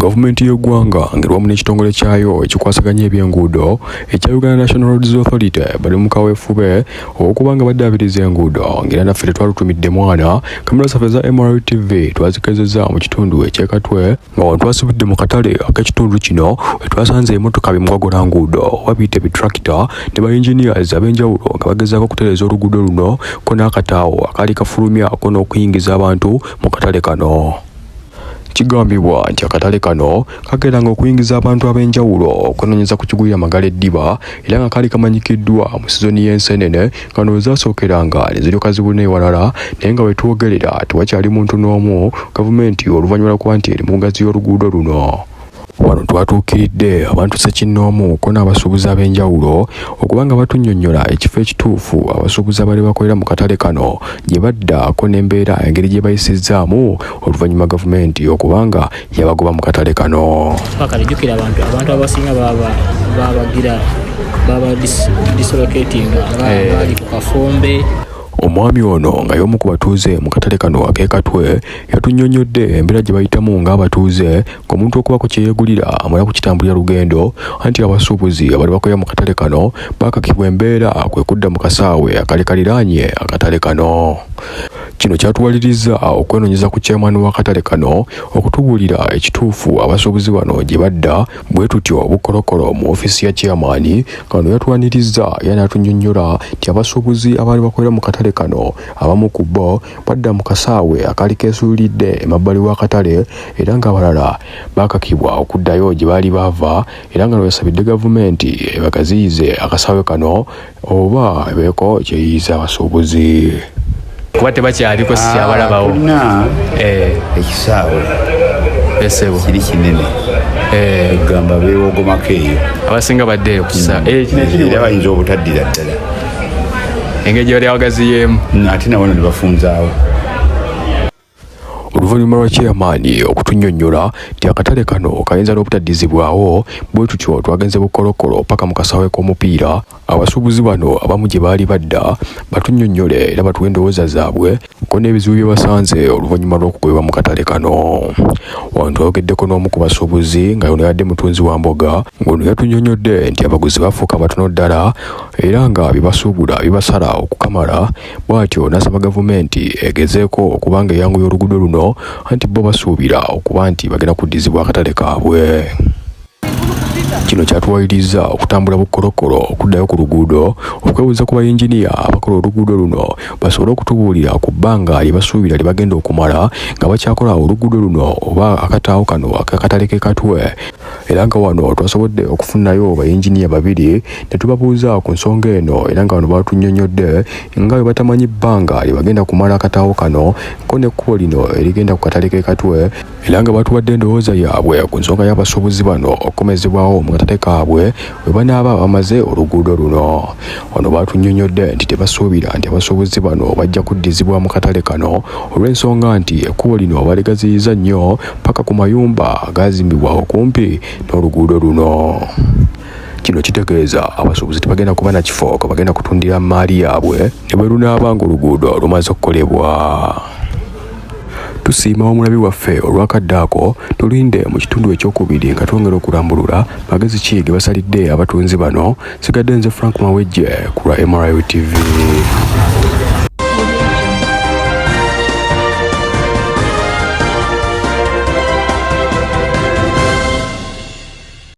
Gavumenti y'eggwanga ng'erwamu n'ekitongole kyayo ekikwasaganya ebyenguudo ekya Uganda National Roads Authority bali mu kaweefube okuba nga baddaabiriza enguudo ng'era naffe tetwalutumidde mwana kamera zaffe za MRTV twazikezezza mu kitundu eky'e Katwe nga wano twasibidde mu katale ak'ekitundu kino we twasanze emmotoka bimugogola nguudo wabiyita ebitrakita ne ba-engineers ab'enjawulo nga bagezaako okutereeza oluguudo luno ko n'akataawo akaali kafulumya ko n'okuyingiza abantu mu katale kano. Kigambibwa nti akatale kano kageranga okuyingiza abantu ab'enjawulo okwenoonyeza ku kigulira Magala eddiba era nga kaali kamanyikiddwa mu sizoni y'ensenene nga no zasookeranga ne ziryoka zibuna ewalala naye nga wetwogerera tewakyali muntu n'omu gavumenti oluvannyuma lw'okuba nti eri mu ngazi y'oluguudo luno. Wano twatuukiridde abantu ssekinnoomu ko n'abasuubuzi ab'enjawulo okuba nga batunnyonnyola ekifo ekituufu abasuubuzi abali bakolera mu katale kano gye badda ko n'embeera engeri gye bayisizzaamu oluvannyuma gavumenti okubanga yabagoba mu katale kano. Jjukira abantu abasinga baba dislocating bali ku kafumbe. Omwami ono nga y'omu ku batuuze mu katale kano ak'e Katwe yatunnyonnyodde embeera gye bayitamu ng'abatuuze ng'omuntu okubako kye yeegulira amala kukitambulira lugendo anti abasuubuzi abali bakolera mu katale kano baakakibwa embeera kwe kudda mu kasaawe akali kaliraanye akatale kano. Kino kyatuwaliriza okwenoonyeza ku chairman w'akatale kano okutubuulira ekituufu abasuubuzi bano gye badda bwe tutyo obukolokolo mu ofiisi ya chairman kano yatuwanirizza era n'atunnyonnyola nti abasuubuzi abali bakolera mu katale kano abamu ku bo badda mu kasaawe akaali keesuulidde emabbali w'akatale era ng'abalala baakakibwa okuddayo gye baali baava era nga lwesabidde gavumenti ebagaziyize akasaawe kano oba ebeeko kyeyiyiza abasuubuzi. Kuba tebakyaliko sikyabalabawo ekisaawe esebo kiri kinene gamba beewogomako eyo abasinga baddeeyo ku kisaawe era bayinza obutaddira ddala engeri gye bali abagaziyeemu ate nabo ne bafunzaawo. Oluvannyuma lwa chairman okutunnyonnyola nti akatale kano kayinza n'obutaddizibwawo bwe tutyo twagenze bukolokolo paka mu kasaawe k'omupiira abasuubuzi bano abamu gye baali badda batunnyonnyole era batuwe endowooza zaabwe ko n'ebizibu bye basanze oluvannyuma lw'okugobebwa mu katale kano. Wano twayogeddeko n'omu ku basuubuzi nga yono yadde mutunzi wa mboga ng'ono yatunnyonnyodde nti abaguzi bafuuka batono ddala era nga bibasuubula bibasala okukamala bw'atyo n'asaba gavumenti egezeeko okuba nga eyanguya oluguudo luno anti bo basuubira okuba nti bagenda kuddizibwa akatale kaabwe. Kino kyatuwaliriza okutambula bukolokolo okuddayo ku luguudo okwebuuza ku bayinginiya abakola oluguudo luno basobole okutubuulira ku bbanga lye basuubira lye bagenda okumala nga bakyakola oluguudo luno oba akataawo kano akakatale k'e Katwe era nga wano twasobodde okufunayo bayinginiya babiri ne tubabuuza ku nsonga eno era nga wano batunnyonnyodde nga bwe batamanyi bbanga lye bagenda kumala akataawo kano ko n'ekkubo lino erigenda ku katale k'e Katwe era nga batuwadde endowooza yaabwe ku nsonga y'abasuubuzi bano okukomezebwawo mu katale kaabwe bwe banaaba bamaze oluguudo luno. Wano batunnyonnyodde nti tebasuubira nti abasuubuzi bano bajja kuddizibwa mu katale kano olw'ensonga nti ekkubo lino baligaziyiza nnyo paka ku mayumba agaazimbibwa okumpi n'oluguudo luno. Kino kitegeeza abasuubuzi tebagenda kuba na kifo kwe bagenda kutundira maali yaabwe ne bwe lunaaba ng'oluguudo lumaze okukolebwa. Tusiima omulabi waffe olwakadde ako tulinde mu kitundu ekyokubiri nga twongera okulambulula magezi ki ge basalidde abatunzi bano. Sigadde nze Frank Mawejje ku lwa MRTV.